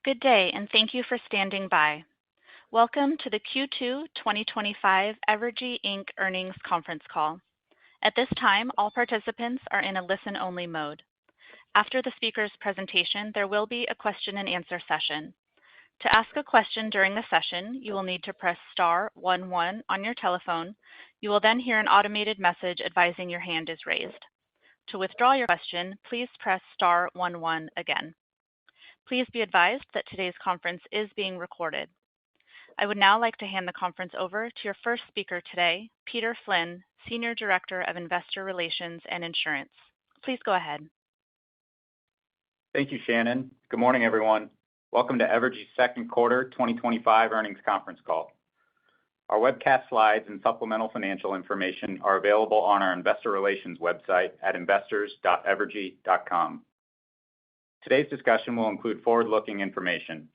Good day, and thank you for standing by. Welcome to the Q2 2025 Evergy Inc. earnings conference call. At this time, all participants are in a listen-only mode. After the speaker's presentation, there will be a question-and-answer session. To ask a question during the session, you will need to press star 11 on your telephone. You will then hear an automated message advising your hand is raised. To withdraw your question, please press star 11 again. Please be advised that today's conference is being recorded. I would now like to hand the conference over to your first speaker today, Peter Flynn, Senior Director of Investor Relations and Insurance. Please go ahead. Thank you, Shannon. Good morning, everyone. Welcome to Evergy's second quarter 2025 earnings conference call. Our webcast slides and supplemental financial information are available on our investor relations website at investors.evergy.com. Today's discussion will include forward-looking information.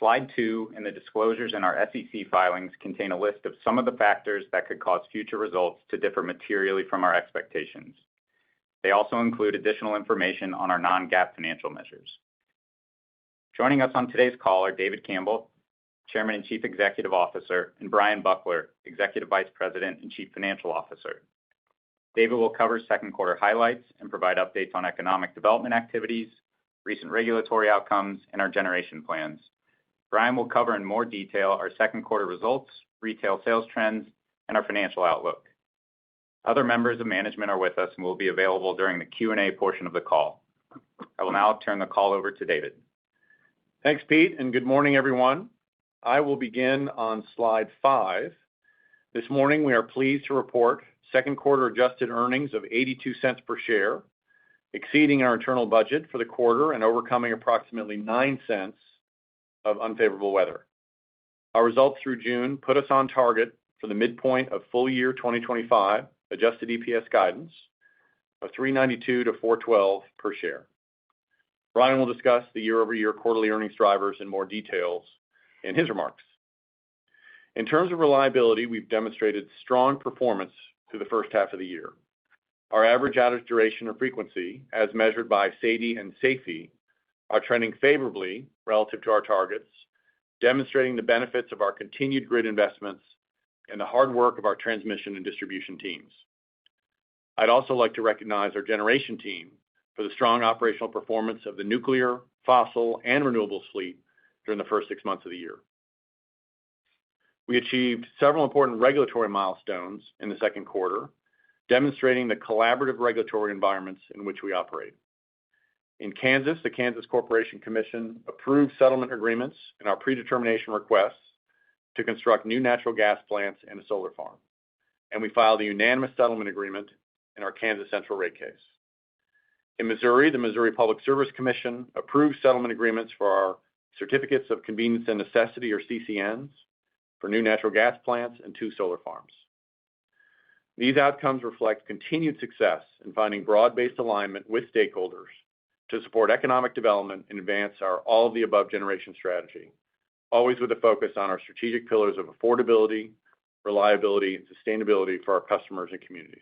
Slide 2 and the disclosures in our SEC filings contain a list of some of the factors that could cause future results to differ materially from our expectations. They also include additional information on our non-GAAP financial measures. Joining us on today's call are David Campbell, Chairman and Chief Executive Officer, and Brian Buckler, Executive Vice President and Chief Financial Officer. David will cover second quarter highlights and provide updates on economic development activities, recent regulatory outcomes, and our generation plans. Brian will cover in more detail our second quarter results, retail sales trends, and our financial outlook. Other members of management are with us and will be available during the Q&A portion of the call. I will now turn the call over to David. Thanks, Pete, and good morning, everyone. I will begin on slide 5. This morning, we are pleased to report second quarter adjusted earnings of 82 cents per share, exceeding our internal budget for the quarter and overcoming approximately 9 cents of unfavorable weather. Our results through June put us on target for the midpoint of full year 2025 adjusted EPS guidance of $3.92 to $4.12 per share. Brian will discuss the year-over-year quarterly earnings drivers in more details in his remarks. In terms of reliability, we've demonstrated strong performance through the first half of the year. Our average outage duration or frequency, as measured by SAIDI and SAIFI, are trending favorably relative to our targets, demonstrating the benefits of our continued grid investments and the hard work of our transmission and distribution teams. I'd also like to recognize our generation team for the strong operational performance of the nuclear, fossil, and renewables fleet during the first 6 months of the year. We achieved several important regulatory milestones in the second quarter, demonstrating the collaborative regulatory environments in which we operate. In Kansas, the Kansas Corporation Commission approved settlement agreements in our predetermination requests to construct new natural gas plants and a solar farm, and we filed a unanimous settlement agreement in our Kansas Central rate case. In Missouri, the Missouri Public Service Commission approved settlement agreements for our certificates of convenience and necessity, or CCNs, for new natural gas plants and 2 solar farms. These outcomes reflect continued success in finding broad-based alignment with stakeholders to support economic development and advance our all-of-the-above generation strategy, always with a focus on our strategic pillars of affordability, reliability, and sustainability for our customers and communities.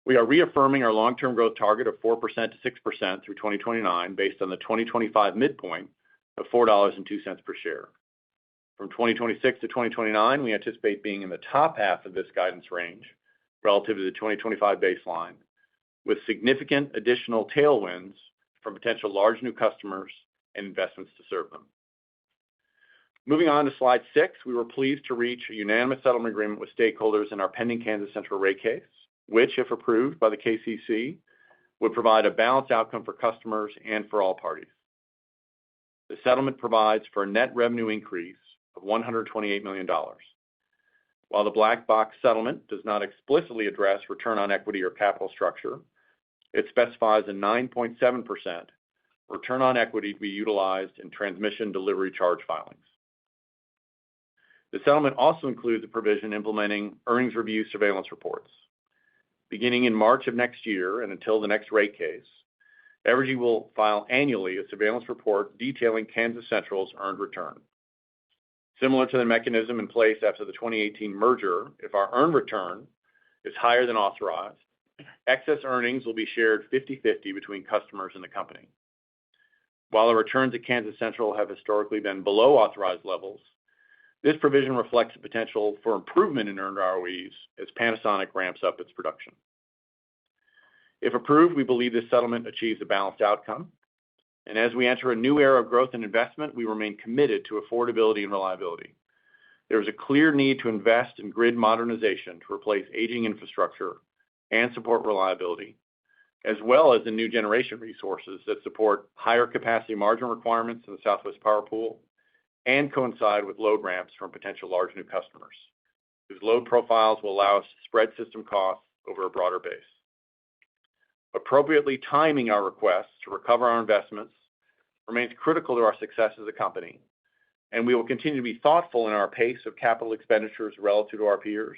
We are reaffirming our long-term growth target of 4% to 6% through 2029 based on the 2025 midpoint of $4.02 per share. From 2026 to 2029, we anticipate being in the top half of this guidance range relative to the 2025 baseline, with significant additional tailwinds from potential large new customers and investments to serve them. Moving on to slide 6, we were pleased to reach a unanimous settlement agreement with stakeholders in our pending Kansas Central rate case, which, if approved by the KCC, would provide a balanced outcome for customers and for all parties. The settlement provides for a net revenue increase of $128 million. While the black box settlement does not explicitly address return on equity or capital structure, it specifies a 9.7% return on equity to be utilized in transmission delivery charge filings. The settlement also includes a provision implementing earnings review surveillance reports. Beginning in March of next year and until the next rate case, Evergy will file annually a surveillance report detailing Kansas Central's earned return. Similar to the mechanism in place after the 2018 merger, if our earned return is higher than authorized, excess earnings will be shared 50-50 between customers and the company. While the returns at Kansas Central have historically been below authorized levels, this provision reflects the potential for improvement in earned ROEs as Panasonic ramps up its production. If approved, we believe this settlement achieves a balanced outcome. And as we enter a new era of growth and investment, we remain committed to affordability and reliability. There is a clear need to invest in grid modernization to replace aging infrastructure and support reliability, as well as in new generation resources that support higher capacity margin requirements in the Southwest Power Pool and coincide with load ramps from potential large new customers, whose load profiles will allow us to spread system costs over a broader base. Appropriately timing our requests to recover our investments remains critical to our success as a company, and we will continue to be thoughtful in our pace of capital expenditures relative to our peers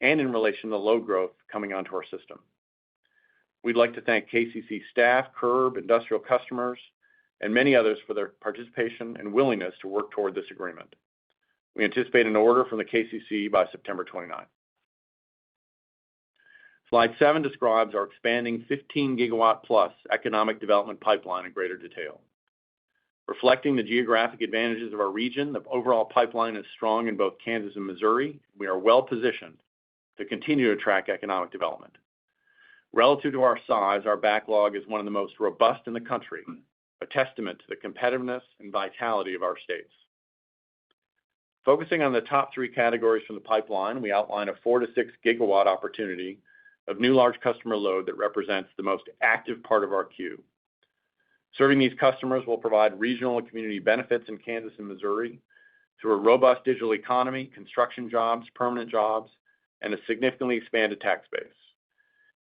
and in relation to load growth coming onto our system. We'd like to thank KCC staff, CURB, industrial customers, and many others for their participation and willingness to work toward this agreement. We anticipate an order from the KCC by September 29. Slide 7 describes our expanding 15 gigawatt plus economic development pipeline in greater detail. Reflecting the geographic advantages of our region, the overall pipeline is strong in both Kansas and Missouri. We are well positioned to continue to attract economic development. Relative to our size, our backlog is one of the most robust in the country, a testament to the competitiveness and vitality of our states. Focusing on the top 3 categories from the pipeline, we outline a 4 to 6 gigawatt opportunity of new large customer load that represents the most active part of our queue. Serving these customers will provide regional and community benefits in Kansas and Missouri through a robust digital economy, construction jobs, permanent jobs, and a significantly expanded tax base.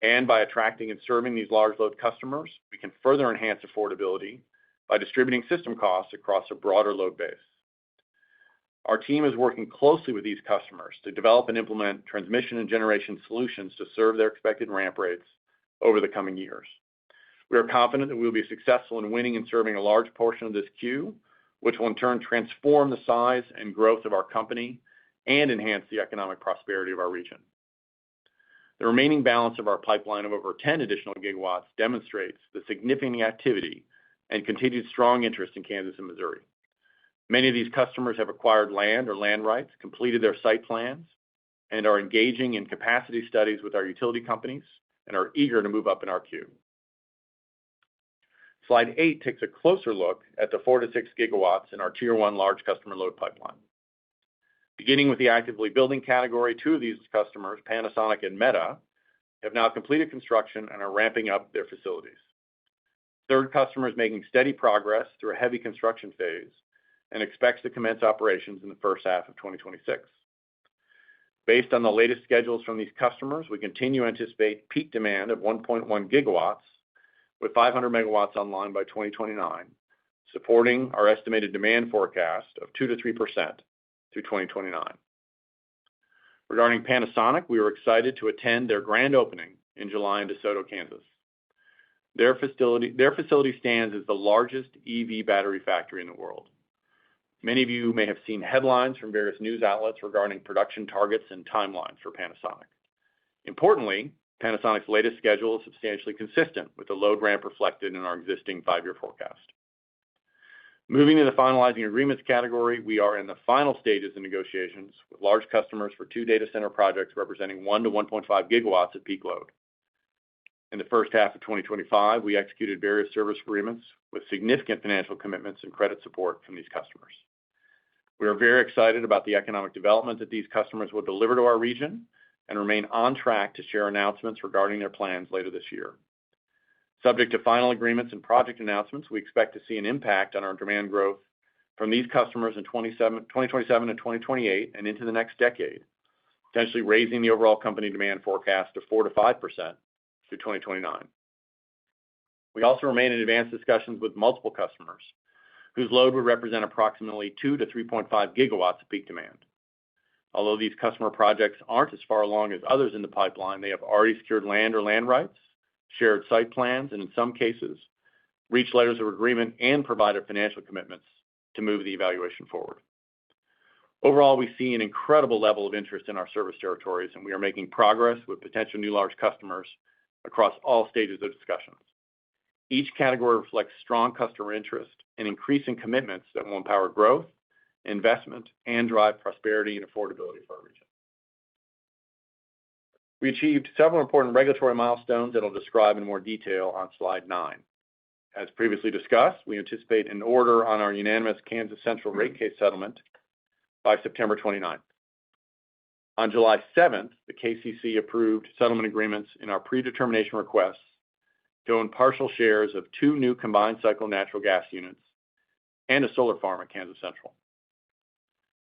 And by attracting and serving these large load customers, we can further enhance affordability by distributing system costs across a broader load base. Our team is working closely with these customers to develop and implement transmission and generation solutions to serve their expected ramp rates over the coming years. We are confident that we will be successful in winning and serving a large portion of this queue, which will in turn transform the size and growth of our company and enhance the economic prosperity of our region. The remaining balance of our pipeline of over 10 additional gigawatts demonstrates the significant activity and continued strong interest in Kansas and Missouri. Many of these customers have acquired land or land rights, completed their site plans, and are engaging in capacity studies with our utility companies and are eager to move up in our queue. Slide 8 takes a closer look at the 4 to 6 gigawatts in our Tier 1 large customer load pipeline. Beginning with the actively building category, 2 of these customers, Panasonic and Meta, have now completed construction and are ramping up their facilities. Third customer is making steady progress through a heavy construction phase and expects to commence operations in the first half of 2026. Based on the latest schedules from these customers, we continue to anticipate peak demand of 1.1 gigawatts, with 500 megawatts online by 2029, supporting our estimated demand forecast of 2 to 3% through 2029. Regarding Panasonic, we were excited to attend their grand opening in July in DeSoto, Kansas. Their facility stands as the largest EV battery factory in the world. Many of you may have seen headlines from various news outlets regarding production targets and timelines for Panasonic. Importantly, Panasonic's latest schedule is substantially consistent with the load ramp reflected in our existing 5-year forecast. Moving to the finalizing agreements category, we are in the final stages of negotiations with large customers for 2 data center projects representing 1 to 1.5 gigawatts of peak load. In the first half of 2025, we executed various service agreements with significant financial commitments and credit support from these customers. We are very excited about the economic development that these customers will deliver to our region and remain on track to share announcements regarding their plans later this year. Subject to final agreements and project announcements, we expect to see an impact on our demand growth from these customers in 2027 and 2028 and into the next decade, potentially raising the overall company demand forecast to 4 to 5% through 2029. We also remain in advanced discussions with multiple customers whose load would represent approximately 2 to 3.5 gigawatts of peak demand. Although these customer projects aren't as far along as others in the pipeline, they have already secured land or land rights, shared site plans, and in some cases, reached letters of agreement and provided financial commitments to move the evaluation forward. Overall, we see an incredible level of interest in our service territories, and we are making progress with potential new large customers across all stages of discussions. Each category reflects strong customer interest and increasing commitments that will empower growth, investment, and drive prosperity and affordability for our region. We achieved several important regulatory milestones that I'll describe in more detail on slide 9. As previously discussed, we anticipate an order on our unanimous Kansas Central rate case settlement by September 29th. On July 7th, the KCC approved settlement agreements in our predetermination requests to own partial shares of 2 new combined cycle natural gas units and a solar farm at Kansas Central.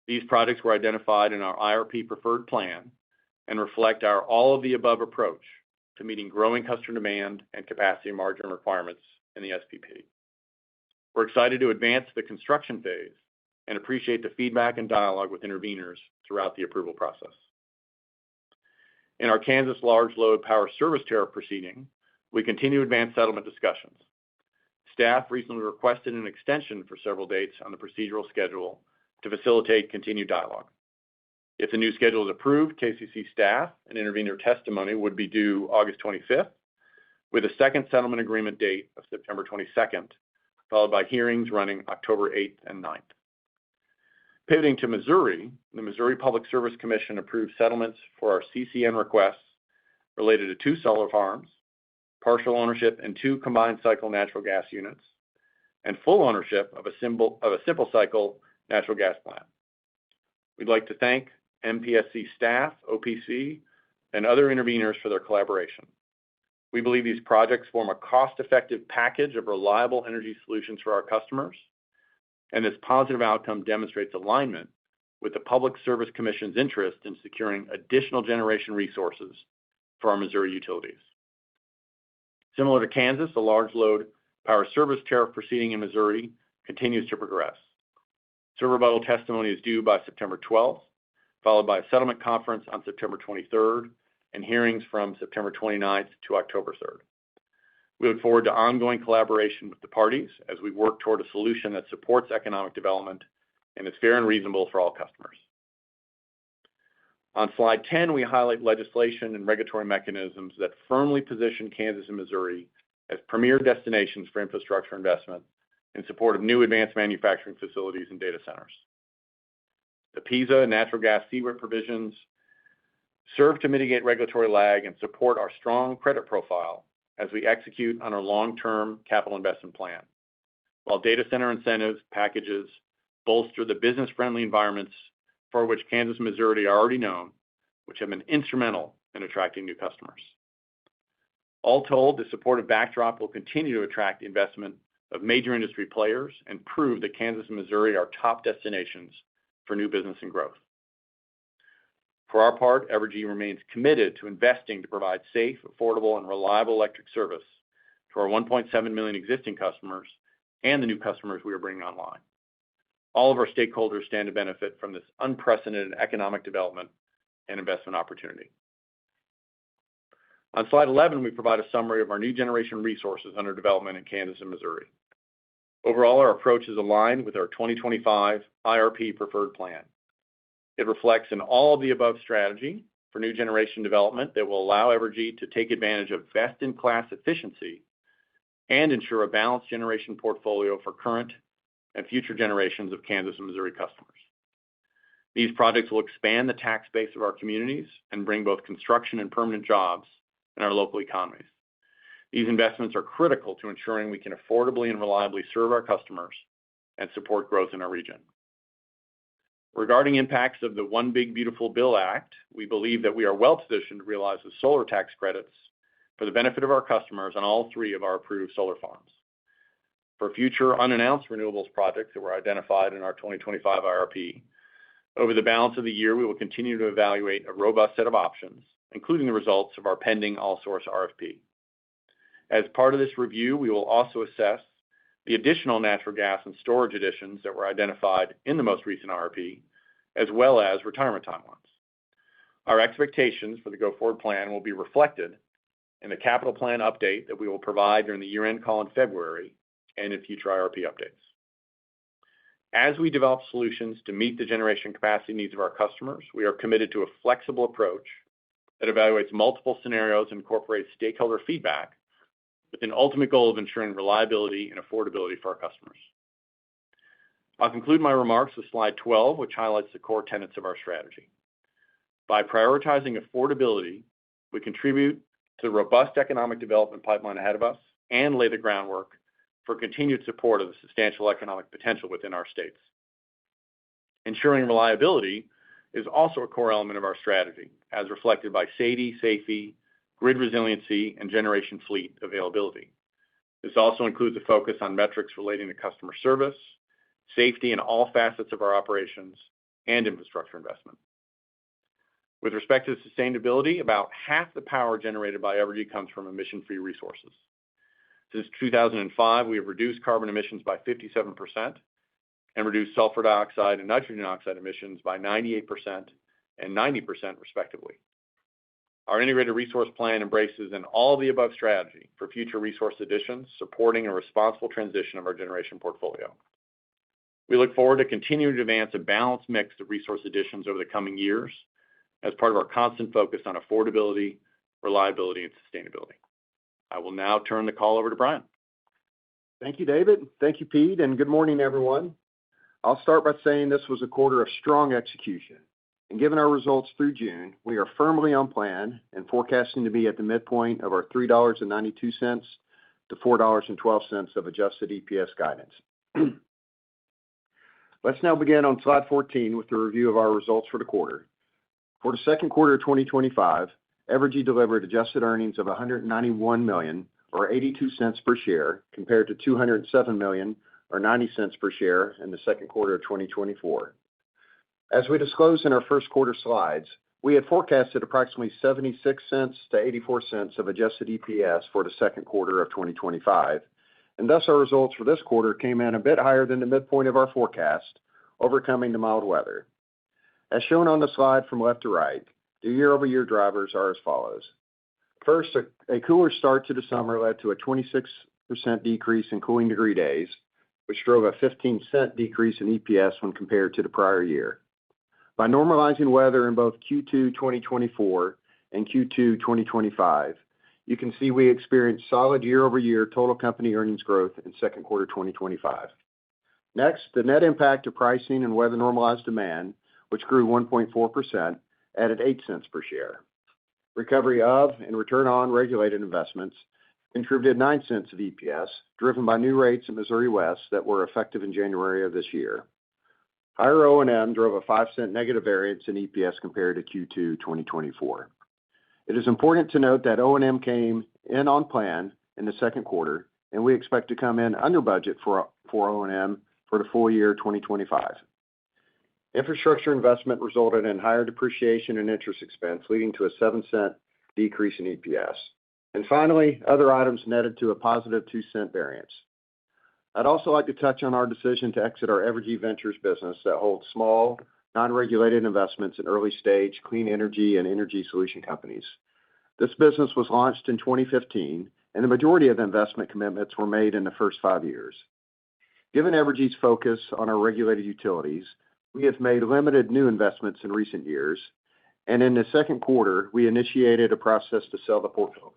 These projects were identified in our IRP preferred plan and reflect our all-of-the-above approach to meeting growing customer demand and capacity margin requirements in the SPP. We're excited to advance the construction phase and appreciate the feedback and dialogue with interveners throughout the approval process. In our Kansas Large Load Power Service Tariff proceeding, we continue to advance settlement discussions. Staff recently requested an extension for several dates on the procedural schedule to facilitate continued dialogue. If the new schedule is approved, KCC staff and intervener testimony would be due August 25th, with a second settlement agreement date of September 22nd, followed by hearings running October 8th and 9th. Pivoting to Missouri, the Missouri Public Service Commission approved settlements for our CCN requests related to 2 solar farms, partial ownership in 2 combined cycle natural gas units, and full ownership of a simple cycle natural gas plant. We'd like to thank MPSC staff, OPC, and other interveners for their collaboration. We believe these projects form a cost-effective package of reliable energy solutions for our customers, and this positive outcome demonstrates alignment with the Public Service Commission's interest in securing additional generation resources for our Missouri utilities. Similar to Kansas, the Large Load Power Service Tariff proceeding in Missouri continues to progress. Server rebuttal testimony is due by September 12th, followed by a settlement conference on September 23rd, and hearings from September 29th to October 3rd. We look forward to ongoing collaboration with the parties as we work toward a solution that supports economic development and is fair and reasonable for all customers. On slide 10, we highlight legislation and regulatory mechanisms that firmly position Kansas and Missouri as premier destinations for infrastructure investment in support of new advanced manufacturing facilities and data centers. The PISA and natural gas CWIP provisions serve to mitigate regulatory lag and support our strong credit profile as we execute on our long-term capital investment plan, while data center incentives packages bolster the business-friendly environments for which Kansas and Missouri are already known, which have been instrumental in attracting new customers. All told, the supportive backdrop will continue to attract the investment of major industry players and prove that Kansas and Missouri are top destinations for new business and growth. For our part, Evergy remains committed to investing to provide safe, affordable, and reliable electric service to our 1.7 million existing customers and the new customers we are bringing online. All of our stakeholders stand to benefit from this unprecedented economic development and investment opportunity. On slide 11, we provide a summary of our new generation resources under development in Kansas and Missouri. Overall, our approach is aligned with our 2025 IRP preferred plan. It reflects an all-of-the-above strategy for new generation development that will allow Evergy to take advantage of best-in-class efficiency and ensure a balanced generation portfolio for current and future generations of Kansas and Missouri customers. These projects will expand the tax base of our communities and bring both construction and permanent jobs in our local economies. These investments are critical to ensuring we can affordably and reliably serve our customers and support growth in our region. Regarding impacts of the One Big Beautiful Bill Act, we believe that we are well positioned to realize the solar tax credits for the benefit of our customers on all 3 of our approved solar farms. For future unannounced renewables projects that were identified in our 2025 IRP, over the balance of the year, we will continue to evaluate a robust set of options, including the results of our pending all-source RFP. As part of this review, we will also assess the additional natural gas and storage additions that were identified in the most recent RFP, as well as retirement timelines. Our expectations for the go-forward plan will be reflected in the capital plan update that we will provide during the year-end call in February and in future IRP updates. As we develop solutions to meet the generation capacity needs of our customers, we are committed to a flexible approach that evaluates multiple scenarios and incorporates stakeholder feedback with an ultimate goal of ensuring reliability and affordability for our customers. I'll conclude my remarks with slide 12, which highlights the core tenets of our strategy. By prioritizing affordability, we contribute to the robust economic development pipeline ahead of us and lay the groundwork for continued support of the substantial economic potential within our states. Ensuring reliability is also a core element of our strategy, as reflected by SAIDI, SAIFI, grid resiliency, and generation fleet availability. This also includes a focus on metrics relating to customer service, safety in all facets of our operations, and infrastructure investment. With respect to sustainability, about half the power generated by Evergy comes from emission-free resources. Since 2005, we have reduced carbon emissions by 57% and reduced sulfur dioxide and nitrogen oxide emissions by 98% and 90% respectively. Our integrated resource plan embraces an all-of-the-above strategy for future resource additions, supporting a responsible transition of our generation portfolio. We look forward to continuing to advance a balanced mix of resource additions over the coming years as part of our constant focus on affordability, reliability, and sustainability. I will now turn the call over to Brian. Thank you, David. Thank you, Pete, and good morning, everyone. I'll start by saying this was a quarter of strong execution. And given our results through June, we are firmly on plan and forecasting to be at the midpoint of our $3.92 to $4.12 of adjusted EPS guidance. Let's now begin on slide 14 with the review of our results for the quarter. For the second quarter of 2025, Evergy delivered adjusted earnings of $191 million, or 82 cents per share, compared to $207 million, or 90 cents per share in the second quarter of 2024. As we disclosed in our first quarter slides, we had forecasted approximately 76 cents to 84 cents of adjusted EPS for the second quarter of 2025, and thus our results for this quarter came in a bit higher than the midpoint of our forecast, overcoming the mild weather. As shown on the slide from left to right, the year-over-year drivers are as follows. First, a cooler start to the summer led to a 26% decrease in cooling degree days, which drove a 15-cent decrease in EPS when compared to the prior year. By normalizing weather in both Q2 2024 and Q2 2025, you can see we experienced solid year-over-year total company earnings growth in second quarter 2025. Next, the net impact of pricing and weather-normalized demand, which grew 1.4%, added 8 cents per share. Recovery of and return on regulated investments contributed 9 cents of EPS, driven by new rates in Missouri West that were effective in January of this year. Higher O&M drove a 5-cent negative variance in EPS compared to Q2 2024. It is important to note that O&M came in on plan in the second quarter, and we expect to come in under budget for O&M for the full year 2025. Infrastructure investment resulted in higher depreciation and interest expense, leading to a 7-cent decrease in EPS. And finally, other items netted to a positive 2-cent variance. I'd also like to touch on our decision to exit our Evergy Ventures business that holds small, non-regulated investments in early-stage clean energy and energy solution companies. This business was launched in 2015, and the majority of the investment commitments were made in the first 5 years. Given Evergy's focus on our regulated utilities, we have made limited new investments in recent years, and in the second quarter, we initiated a process to sell the portfolio.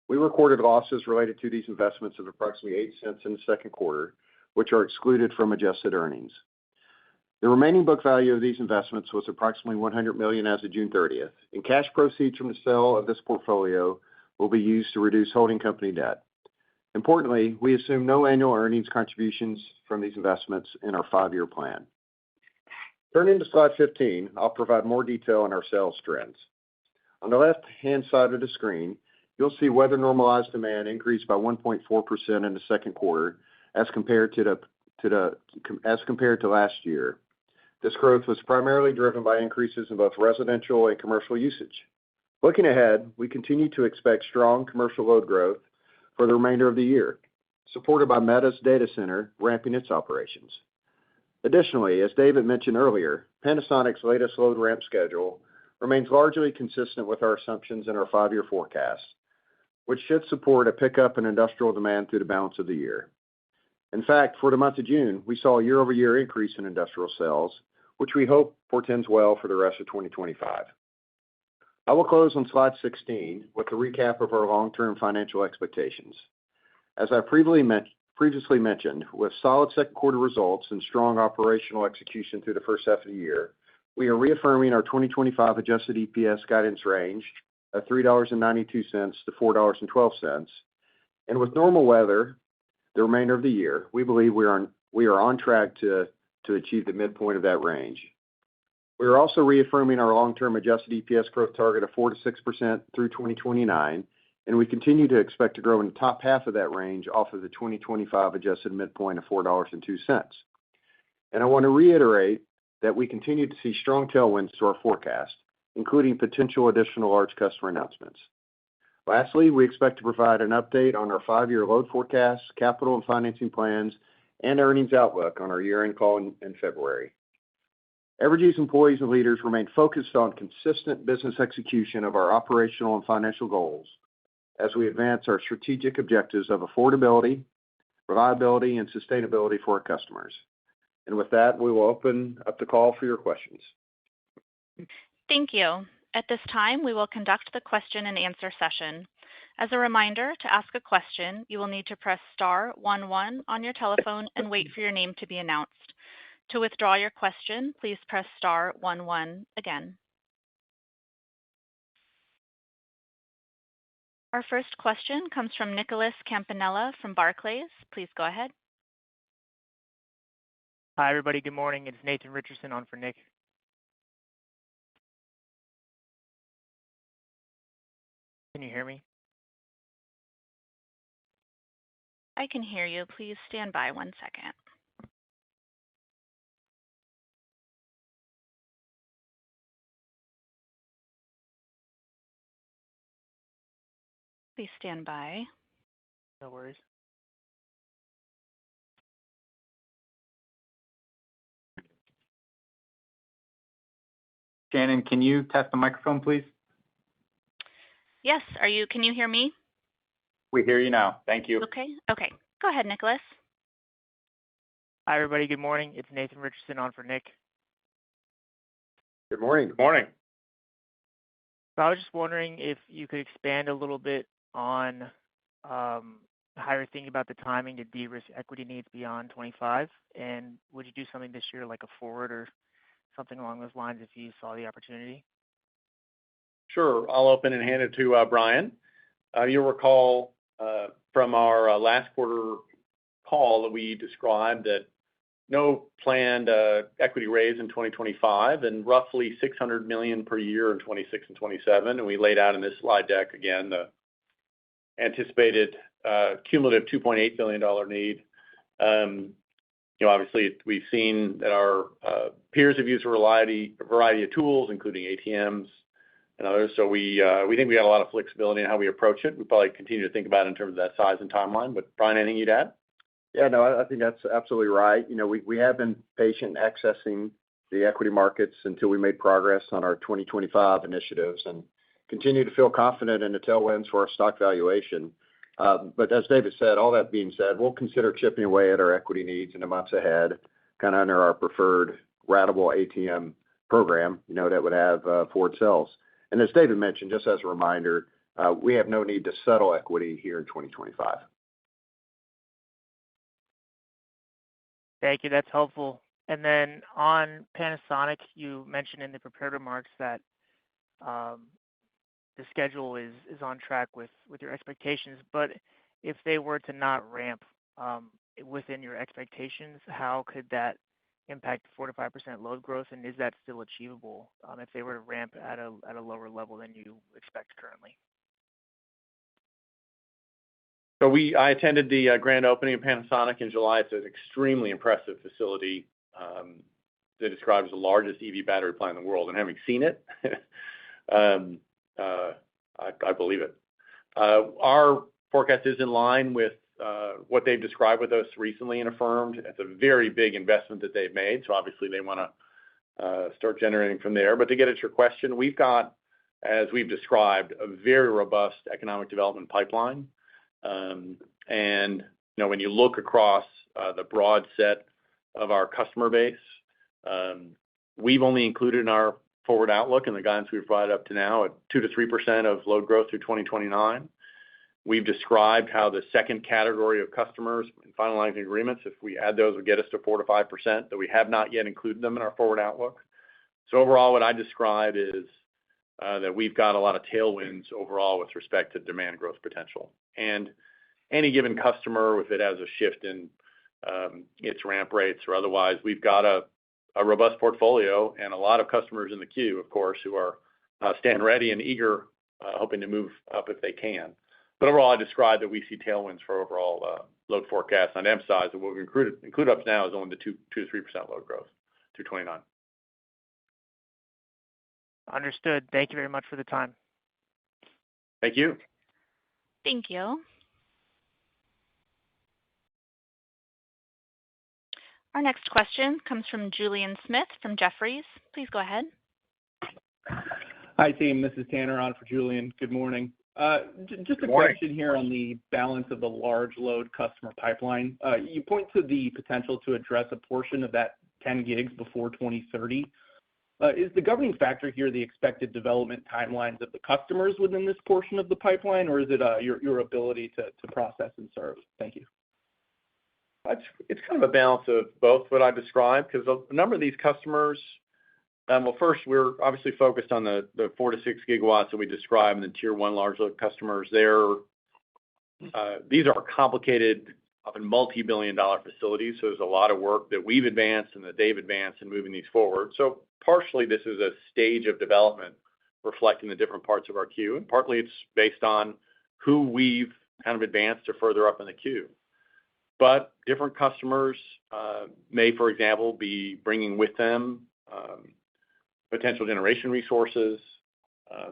We recorded losses related to these investments of approximately 8 cents in the second quarter, which are excluded from adjusted earnings. The remaining book value of these investments was approximately $100 million as of June 30th, and cash proceeds from the sale of this portfolio will be used to reduce holding company debt. Importantly, we assume no annual earnings contributions from these investments in our 5-year plan. Turning to slide 15, I'll provide more detail on our sales trends. On the left-hand side of the screen, you'll see weather-normalized demand increased by 1.4% in the second quarter as compared to last year. This growth was primarily driven by increases in both residential and commercial usage. Looking ahead, we continue to expect strong commercial load growth for the remainder of the year, supported by Meta's data center ramping its operations. Additionally, as David mentioned earlier, Panasonic's latest load ramp schedule remains largely consistent with our assumptions in our 5-year forecast, which should support a pickup in industrial demand through the balance of the year. In fact, for the month of June, we saw a year-over-year increase in industrial sales, which we hope portends well for the rest of 2025. I will close on slide 16 with a recap of our long-term financial expectations. As I previously mentioned, with solid second quarter results and strong operational execution through the first half of the year, we are reaffirming our 2025 adjusted EPS guidance range of $3.92 to $4.12. And with normal weather, the remainder of the year, we believe we are on track to achieve the midpoint of that range. We are also reaffirming our long-term adjusted EPS growth target of 4% to 6% through 2029, and we continue to expect to grow in the top half of that range off of the 2025 adjusted midpoint of $4.02. And I want to reiterate that we continue to see strong tailwinds to our forecast, including potential additional large customer announcements. Lastly, we expect to provide an update on our 5-year load forecast, capital and financing plans, and earnings outlook on our year-end call in February. Evergy's employees and leaders remain focused on consistent business execution of our operational and financial goals as we advance our strategic objectives of affordability, reliability, and sustainability for our customers. And with that, we will open up the call for your questions. Thank you. At this time, we will conduct the question and answer session. As a reminder, to ask a question, you will need to press star 11 on your telephone and wait for your name to be announced. To withdraw your question, please press star 11 again. Our first question comes from Nicholas Campanella from Barclays. Please go ahead. Hi, everybody. Good morning. It's Nathan Richardson on for Nick. Can you hear me? I can hear you. Please stand by 1 second. Please stand by. No worries. Shannon, can you test the microphone, please? Yes. Can you hear me? We hear you now. Thank you. Okay. Go ahead, Nicholas. Hi, everybody. Good morning. It's Nathan Richardson on for Nick. Good morning. Good morning. So I was just wondering if you could expand a little bit on how you're thinking about the timing to de-risk equity needs beyond 25, and would you do something this year like a forward or something along those lines if you saw the opportunity? Sure. I'll open and hand it to Brian. You'll recall from our last quarter call that we described that no planned equity raise in 2025 and roughly $600 million per year in 26 and 27. And we laid out in this slide deck again the anticipated cumulative $2.8 billion need. Obviously, we've seen that our peers have used a variety of tools, including ATMs and others. So we think we got a lot of flexibility in how we approach it. We probably continue to think about it in terms of that size and timeline. But Brian, anything you'd add? Yeah, no, I think that's absolutely right. We have been patient accessing the equity markets until we made progress on our 2025 initiatives and continue to feel confident in the tailwinds for our stock valuation. But as David said, all that being said, we'll consider chipping away at our equity needs in the months ahead, kind of under our preferred ratable ATM program, that would have forward sales. And as David mentioned, just as a reminder, we have no need to settle equity here in 2025. Thank you. That's helpful. And then on Panasonic, you mentioned in the prepared remarks that the schedule is on track with your expectations. But if they were to not ramp within your expectations, how could that impact 4 to 5% load growth? And is that still achievable if they were to ramp at a lower level than you expect currently? So I attended the grand opening of Panasonic in July. It's an extremely impressive facility. They describe as the largest EV battery plant in the world. And having seen it, I believe it. Our forecast is in line with what they've described with us recently and affirmed. It's a very big investment that they've made. So obviously they want to start generating from there. But to get at your question, we've got, as we've described, a very robust economic development pipeline. And when you look across the broad set of our customer base, we've only included in our forward outlook and the guidance we've provided up to now at 2 to 3% of load growth through 2029. We've described how the second category of customers in finalizing agreements, if we add those, would get us to 4 to 5%, that we have not yet included them in our forward outlook. So overall, what I describe is that we've got a lot of tailwinds overall with respect to demand growth potential. And any given customer, if it has a shift in its ramp rates or otherwise, we've got a robust portfolio and a lot of customers in the queue, of course, who are stand ready and eager, hoping to move up if they can. But overall, I describe that we see tailwinds for overall load forecast. I'd emphasize that what we include up to now is only the 2 to 3% load growth through 29. Understood. Thank you very much for the time. Thank you. Thank you. Our next question comes from Julian Smith from Jefferies. Please go ahead. Hi, team. This is Tanner on for Julian. Good morning. Just a question here on the balance of the large load customer pipeline. You point to the potential to address a portion of that 10 gigs before 2030. Is the governing factor here the expected development timelines of the customers within this portion of the pipeline, or is it your ability to process and serve? Thank you. It's kind of a balance of both what I described, because a number of these customers, well, first, we're obviously focused on the 4 to 6 gigawatts that we described in the tier one large load customers. These are complicated, often multi-billion-dollar facilities, so there's a lot of work that we've advanced and that they've advanced in moving these forward. So partially, this is a stage of development reflecting the different parts of our queue, and partly it's based on who we've kind of advanced to further up in the queue. But different customers may, for example, be bringing with them potential generation resources.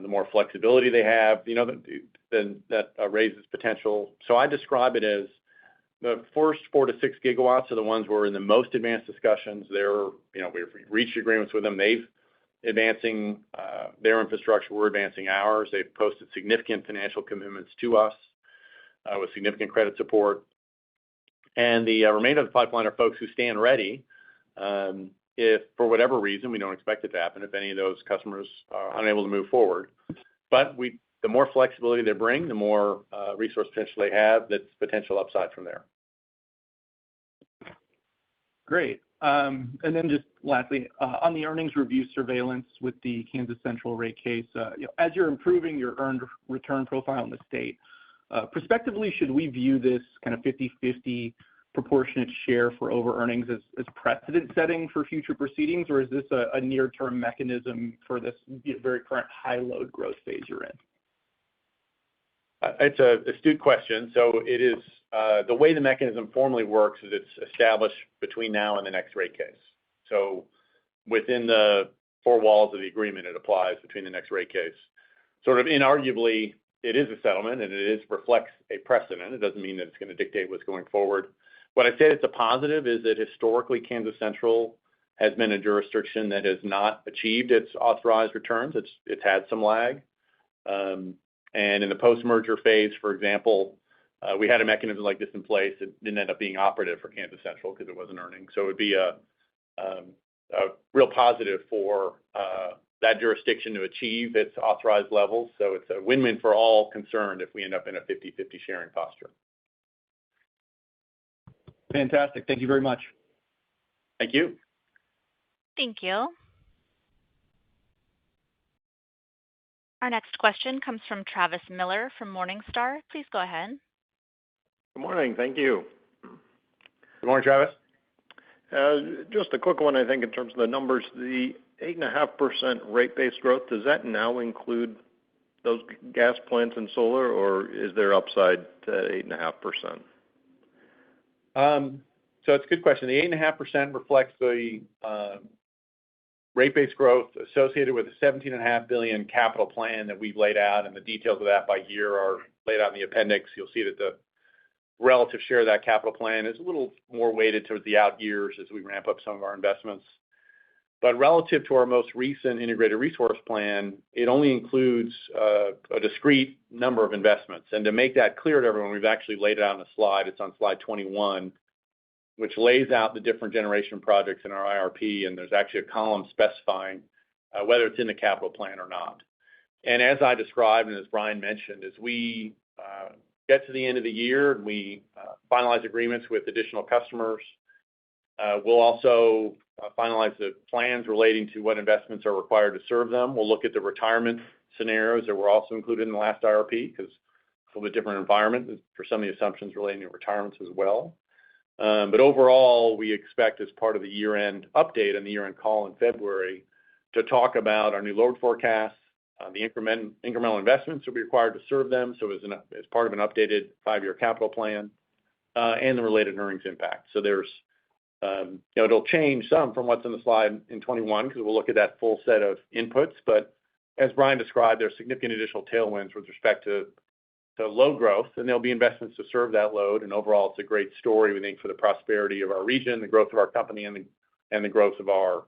The more flexibility they have, then that raises potential. So I describe it as the first 4 to 6 gigawatts are the ones we're in the most advanced discussions. We've reached agreements with them. They've advancing their infrastructure. We're advancing ours. They've posted significant financial commitments to us with significant credit support. And the remainder of the pipeline are folks who stand ready if, for whatever reason, we don't expect it to happen, if any of those customers are unable to move forward. But the more flexibility they bring, the more resource potential they have, that's potential upside from there. Great. And then just lastly, on the earnings review surveillance with the Kansas Central rate case, as you're improving your earned return profile in the state, prospectively, should we view this kind of 50-50 proportionate share for over earnings as precedent setting for future proceedings, or is this a near-term mechanism for this very current high load growth phase you're in? It's an astute question. So it is the way the mechanism formally works is it's established between now and the next rate case. So within the four walls of the agreement, it applies between the next rate case. Sort of inarguably, it is a settlement and it reflects a precedent. It doesn't mean that it's going to dictate what's going forward. What I said it's a positive is that historically Kansas Central has been a jurisdiction that has not achieved its authorized returns. It's had some lag. And in the post-merger phase, for example, we had a mechanism like this in place. It didn't end up being operative for Kansas Central because it wasn't earning. So it would be a real positive for that jurisdiction to achieve its authorized levels. So it's a win-win for all concerned if we end up in a 50-50 sharing posture. Fantastic. Thank you very much. Thank you. Thank you. Our next question comes from Travis Miller from Morningstar. Please go ahead. Good morning. Thank you. Good morning, Travis. Just a quick one, I think, in terms of the numbers. The 8.5% rate-based growth, does that now include those gas plants and solar, or is there upside to 8.5%? So it's a good question. The 8.5% reflects the rate-based growth associated with the $17.5 billion capital plan that we've laid out, and the details of that by year are laid out in the appendix. You'll see that the relative share of that capital plan is a little more weighted towards the out years as we ramp up some of our investments. But relative to our most recent integrated resource plan, it only includes a discrete number of investments. And to make that clear to everyone, we've actually laid it out on a slide. It's on slide 21, which lays out the different generation projects in our IRP. And there's actually a column specifying whether it's in the capital plan or not. And as I described and as Brian mentioned, as we get to the end of the year and we finalize agreements with additional customers, we'll also finalize the plans relating to what investments are required to serve them. We'll look at the retirement scenarios that were also included in the last IRP, because it's a little bit different environment for some of the assumptions relating to retirements as well. But overall, we expect as part of the year-end update and the year-end call in February to talk about our new load forecasts, the incremental investments that will be required to serve them, so as part of an updated 5-year capital plan, and the related earnings impact. So there's, it'll change some from what's in the slide in 21, because we'll look at that full set of inputs. But as Brian described, there's significant additional tailwinds with respect to load growth, and there'll be investments to serve that load. And overall, it's a great story, we think, for the prosperity of our region, the growth of our company, and the growth of our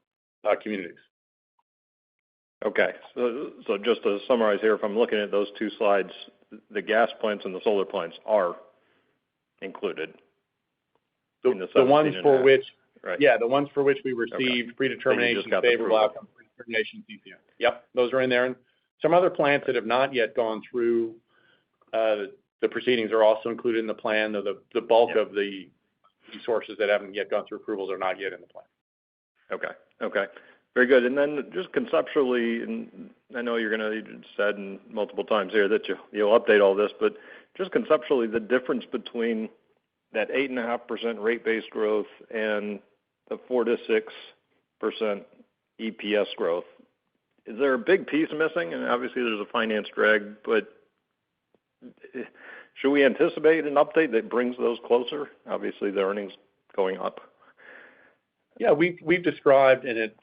communities. Okay, so just to summarize here, if I'm looking at those two slides, the gas plants and the solar plants are included. The ones for which, right. Yeah, the ones for which we received predetermination, favorable outcome, predetermination CCN. Yep, those are in there. And some other plants that have not yet gone through the proceedings are also included in the plan. The bulk of the resources that haven't yet gone through approvals are not yet in the plan. Okay. Very good. And then just conceptually, and I know you said multiple times here that you'll update all this, but just conceptually, the difference between that 8.5% rate-based growth and the 4 to 6% EPS growth, is there a big piece missing? And obviously there's a finance drag, but should we anticipate an update that brings those closer? Obviously the earnings going up. Yeah, we've described in it.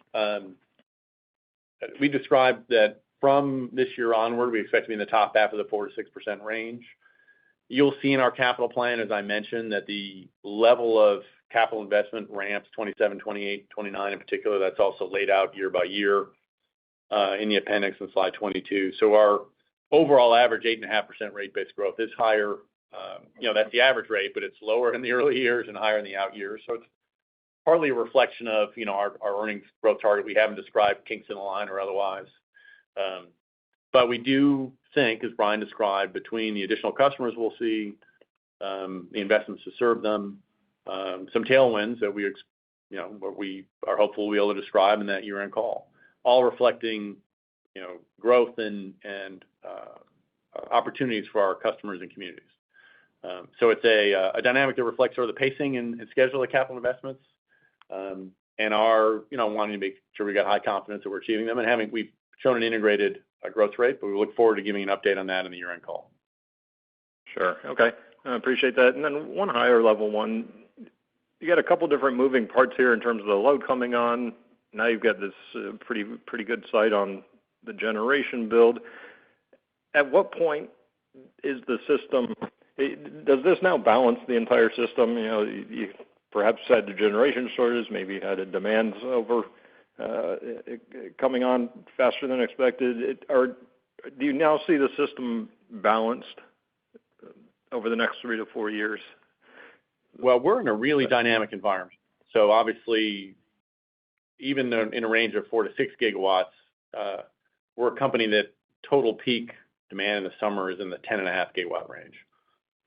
We described that from this year onward, we expect to be in the top half of the 4 to 6% range. You'll see in our capital plan, as I mentioned, that the level of capital investment ramps 27, 28, 29 in particular. That's also laid out year by year in the appendix in slide 22. So our overall average 8.5% rate-based growth is higher. That's the average rate, but it's lower in the early years and higher in the out years. So it's partly a reflection of our earnings growth target. We haven't described kinks in the line or otherwise. But we do think, as Brian described, between the additional customers we'll see, the investments to serve them, some tailwinds that we are hopeful we'll be able to describe in that year-end call, all reflecting growth and opportunities for our customers and communities. So it's a dynamic that reflects sort of the pacing and schedule of capital investments, and our wanting to make sure we got high confidence that we're achieving them, and we've shown an integrated growth rate, but we look forward to giving an update on that in the year-end call. Sure. Okay. I appreciate that. And then one higher level one, you got a couple different moving parts here in terms of the load coming on. Now you've got this pretty good sight on the generation build. At what point is the system, does this now balance the entire system? You perhaps had the generation shortage, maybe had a demand over coming on faster than expected. Or do you now see the system balanced over the next 3 to 4 years? Well, we're in a really dynamic environment. So obviously, even in a range of 4 to 6 gigawatts, we're a company that total peak demand in the summer is in the 10.5 gigawatt range.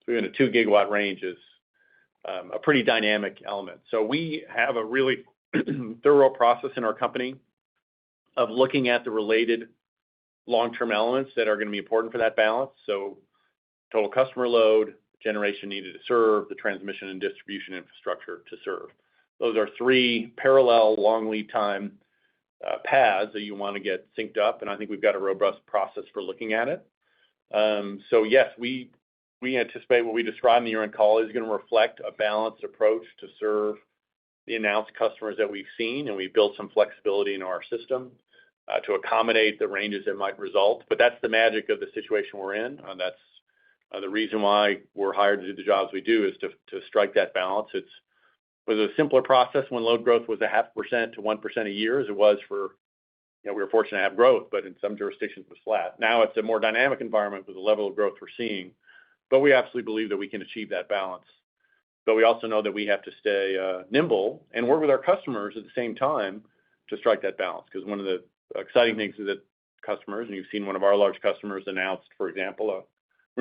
So in a 2 gigawatt range is a pretty dynamic element. So we have a really thorough process in our company of looking at the related long-term elements that are going to be important for that balance. So total customer load, generation needed to serve, the transmission and distribution infrastructure to serve. Those are 3 parallel long lead time paths that you want to get synced up, and I think we've got a robust process for looking at it. So yes, we anticipate what we described in the year-end call is going to reflect a balanced approach to serve the announced customers that we've seen, and we've built some flexibility into our system to accommodate the ranges that might result. But that's the magic of the situation we're in. That's the reason why we're hired to do the jobs we do, is to strike that balance. It was a simpler process when load growth was 0.5% to 1% a year, as it was for, we were fortunate to have growth, but in some jurisdictions it was flat. Now it's a more dynamic environment with the level of growth we're seeing, but we absolutely believe that we can achieve that balance. But we also know that we have to stay nimble and work with our customers at the same time to strike that balance. Because one of the exciting things is that customers, and you've seen one of our large customers announced, for example, a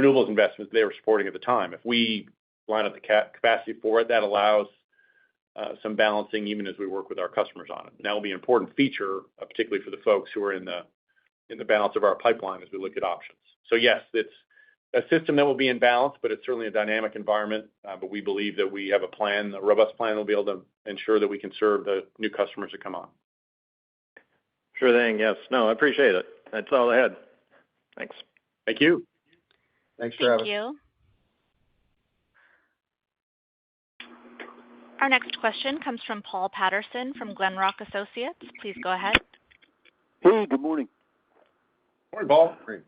renewables investment they were supporting at the time. If we line up the capacity for it, that allows some balancing even as we work with our customers on it. And that will be an important feature, particularly for the folks who are in the balance of our pipeline as we look at options. So yes, it's a system that will be in balance, but it's certainly a dynamic environment. But we believe that we have a plan, a robust plan that will be able to ensure that we can serve the new customers that come on. Sure thing. Yes. No, I appreciate it. That's all I had. Thanks. Thank you. Thanks, Travis. Thank you. Our next question comes from Paul Patterson from Glenrock Associates. Please go ahead. Hey, good morning. Morning, Paul. Great.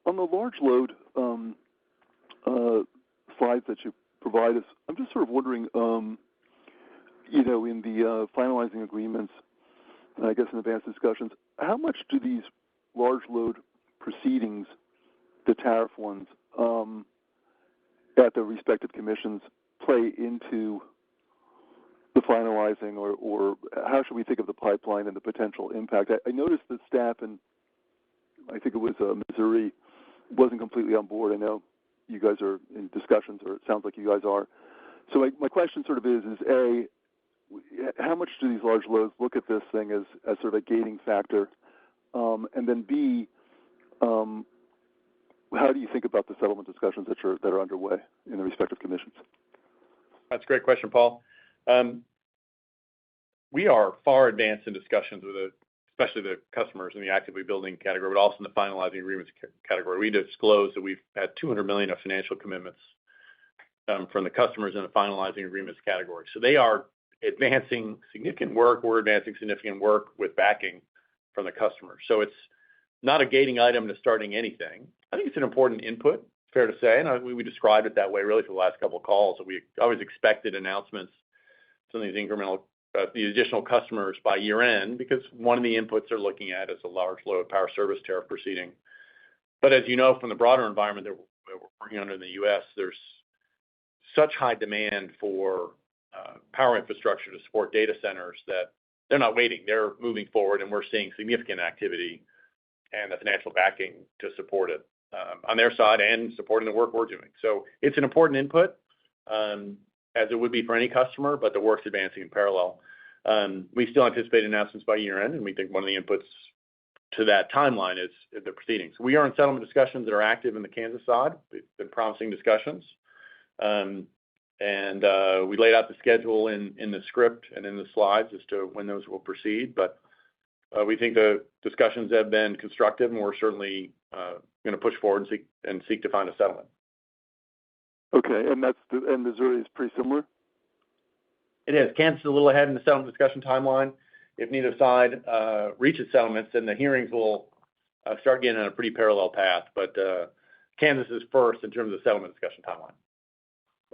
On the large load slides that you provide us, I'm just sort of wondering, in the finalizing agreements, and I guess in advanced discussions, how much do these large load proceedings, the tariff ones, at the respective commissions play into the finalizing, or how should we think of the pipeline and the potential impact? I noticed that staff, and I think it was Missouri, wasn't completely on board. I know you guys are in discussions, or it sounds like you guys are. So my question sort of is A, how much do these large loads look at this thing as sort of a gating factor? And then B, how do you think about the settlement discussions that are underway in the respective commissions? That's a great question, Paul. We are far advanced in discussions with especially the customers in the actively building category, but also in the finalizing agreements category. We disclosed that we've had $200 million of financial commitments from the customers in the finalizing agreements category. So they are advancing significant work. We're advancing significant work with backing from the customers. So it's not a gating item to starting anything. I think it's an important input, fair to say, and we described it that way really for the last couple of calls. So we always expected announcements from these incremental, the additional customers by year end, because one of the inputs they're looking at is a large load power service tariff proceeding. But as you know, from the broader environment that we're working under in the U.S., there's such high demand for power infrastructure to support data centers that they're not waiting. They're moving forward, and we're seeing significant activity and the financial backing to support it on their side and supporting the work we're doing. So it's an important input, as it would be for any customer, but the work's advancing in parallel. We still anticipate announcements by year end, and we think one of the inputs to that timeline is the proceedings. We are in settlement discussions that are active in the Kansas side. We've been promising discussions. And we laid out the schedule in the script and in the slides as to when those will proceed. But we think the discussions have been constructive, and we're certainly going to push forward and seek to find a settlement. Okay, and Missouri is pretty similar? It is. Kansas is a little ahead in the settlement discussion timeline. If neither side reaches settlements, then the hearings will start getting on a pretty parallel path. But Kansas is first in terms of the settlement discussion timeline.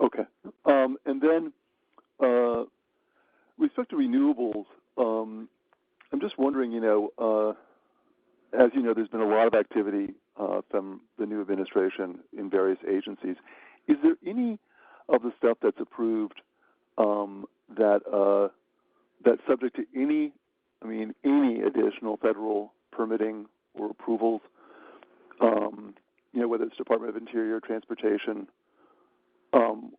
Okay. And then, with respect to renewables, I'm just wondering, as you know, there's been a lot of activity from the new administration in various agencies. Is there any of the stuff that's approved that's subject to any additional federal permitting or approvals? Whether it's Department of Interior, Transportation. Do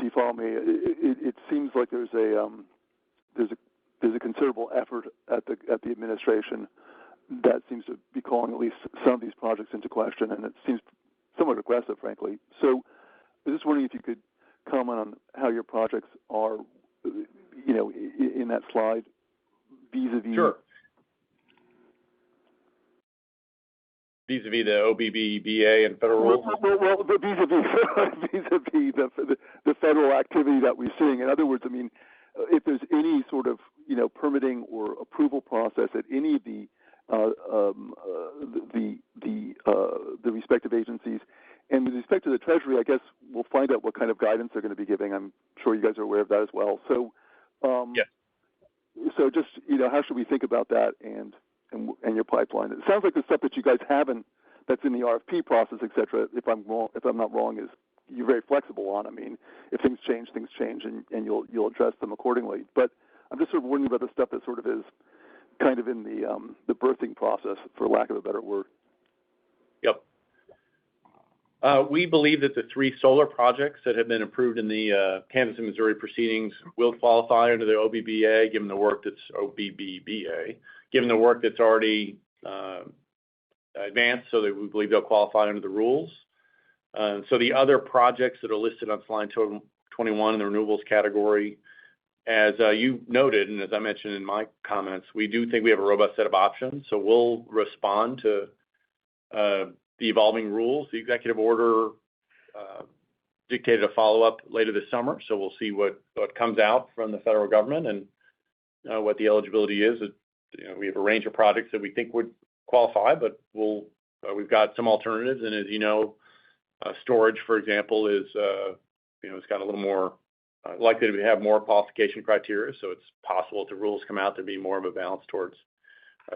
you follow me? It seems like there's a considerable effort at the administration that seems to be calling at least some of these projects into question, and it seems somewhat aggressive, frankly. So I was just wondering if you could comment on how your projects are, in that slide, vis-a-vis. Sure. Vis-a-vis the OBBBA and federal rules? Well, vis-a-vis the federal activity that we're seeing. In other words, if there's any sort of, permitting or approval process at any of the respective agencies. And with respect to the Treasury, I guess we'll find out what kind of guidance they're going to be giving. I'm sure you guys are aware of that as well. So, yes. So just, how should we think about that and your pipeline? It sounds like the stuff that you guys haven't, that's in the RFP process, et cetera, if I'm not wrong, is you're very flexible on. If things change, and you'll address them accordingly. But I'm just sort of wondering about the stuff that sort of is kind of in the birthing process, for lack of a better word. Yep. We believe that the 3 solar projects that have been approved in the Kansas and Missouri proceedings will qualify under the OBBA, given the work that's already advanced, so that we believe they'll qualify under the rules. So the other projects that are listed on slide 21 in the renewables category, as you noted, and as I mentioned in my comments, we do think we have a robust set of options. So we'll respond to the evolving rules. The executive order dictated a follow-up later this summer, so we'll see what comes out from the federal government and what the eligibility is. We have a range of projects that we think would qualify, but we've got some alternatives. And as you know, storage, for example, is it's got a little more likely to have more qualification criteria, so it's possible if the rules come out to be more of a balance towards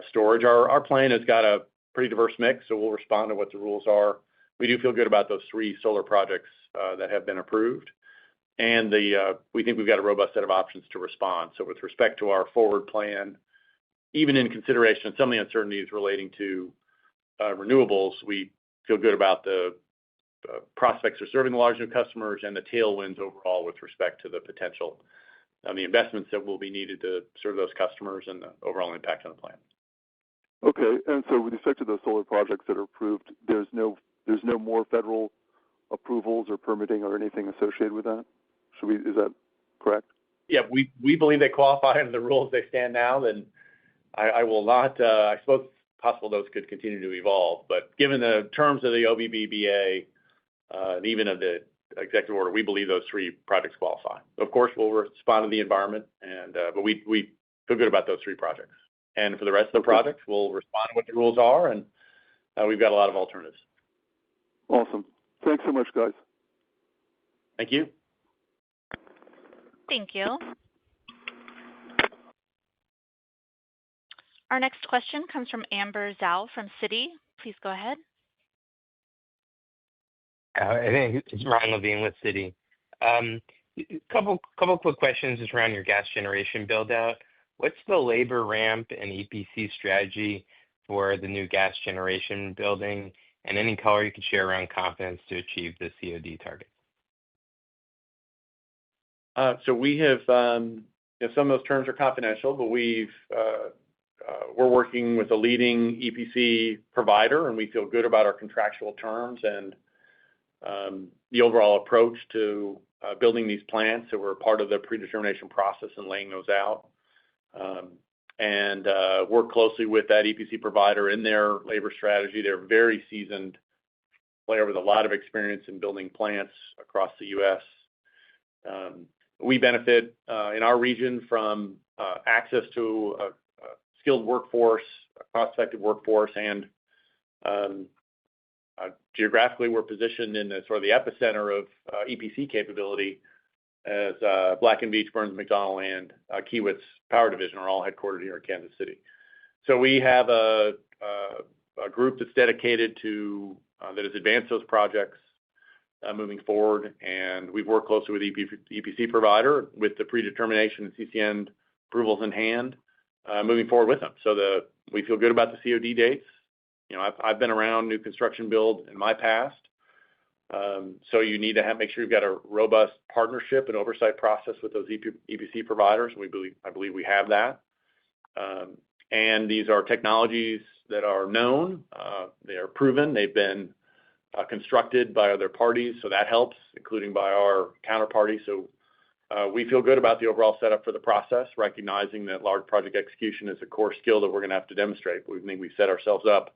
storage. Our plan has got a pretty diverse mix, so we'll respond to what the rules are. We do feel good about those 3 solar projects that have been approved, and we think we've got a robust set of options to respond. So with respect to our forward plan, even in consideration of some of the uncertainties relating to renewables, we feel good about the prospects of serving the large new customers and the tailwinds overall with respect to the potential the investments that will be needed to serve those customers and the overall impact on the plan. Okay, and so with respect to those solar projects that are approved, there's no more federal approvals or permitting or anything associated with that? Is that correct? Yeah, we believe they qualify under the rules they stand now. Then I will not. I suppose it's possible those could continue to evolve, but given the terms of the OBBBA and even of the executive order, we believe those 3 projects qualify. Of course, we'll respond to the environment, but we feel good about those 3 projects. And for the rest of the projects, we'll respond to what the rules are, and we've got a lot of alternatives. Awesome. Thanks so much, guys. Thank you. Thank you. Our next question comes from Amber Zhao from Citi. Please go ahead. I think it's Ryan Levine with Citi. Couple quick questions just around your gas generation build-out. What's the labor ramp and EPC strategy for the new gas generation building, and any color you could share around confidence to achieve the COD target? So we have some of those terms are confidential, but we're working with a leading EPC provider, and we feel good about our contractual terms and the overall approach to building these plants. So we're part of the predetermination process and laying those out, and work closely with that EPC provider in their labor strategy. They're a very seasoned player with a lot of experience in building plants across the U.S. We benefit in our region from access to a skilled workforce, a cost-effective workforce, and geographically, we're positioned in the sort of the epicenter of EPC capability, as Black & Veatch, Burns & McDonnell, and Kiewit's Power Division are all headquartered here in Kansas City. So we have a group that's dedicated to that has advanced those projects moving forward, and we've worked closely with the EPC provider with the predetermination and CCN approvals in hand, moving forward with them. So we feel good about the COD dates. I've been around new construction build in my past. So you need to make sure you've got a robust partnership and oversight process with those EPC providers. I believe we have that. And these are technologies that are known. They are proven. They've been constructed by other parties, so that helps, including by our counterparty. So we feel good about the overall setup for the process, recognizing that large project execution is a core skill that we're going to have to demonstrate. We think we set ourselves up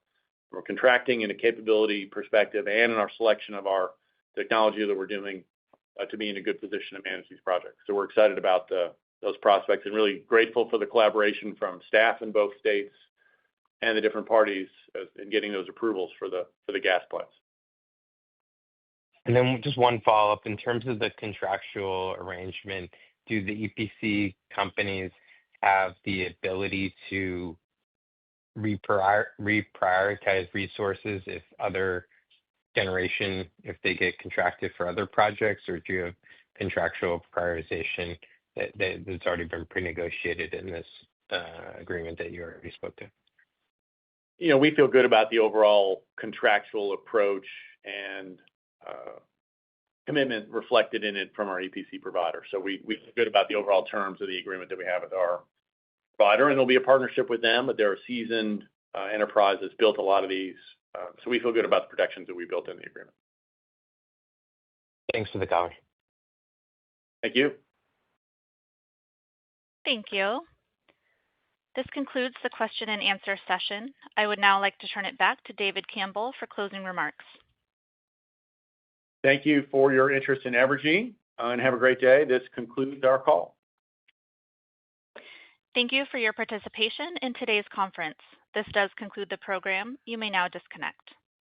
from a contracting and a capability perspective, and in our selection of our technology that we're doing, to be in a good position to manage these projects. So we're excited about those prospects and really grateful for the collaboration from staff in both states and the different parties in getting those approvals for the gas plants. And then just one follow-up. In terms of the contractual arrangement, do the EPC companies have the ability to reprioritize resources if they get contracted for other projects, or do you have contractual prioritization that's already been pre-negotiated in this agreement that you already spoke to? We feel good about the overall contractual approach and commitment reflected in it from our EPC provider. So we feel good about the overall terms of the agreement that we have with our provider, and it'll be a partnership with them, but they're a seasoned enterprise that's built a lot of these. So we feel good about the protections that we built in the agreement. Thanks for the comment. Thank you. Thank you. This concludes the question and answer session. I would now like to turn it back to David Campbell for closing remarks. Thank you for your interest in Evergy, and have a great day. This concludes our call. Thank you for your participation in today's conference. This does conclude the program. You may now disconnect.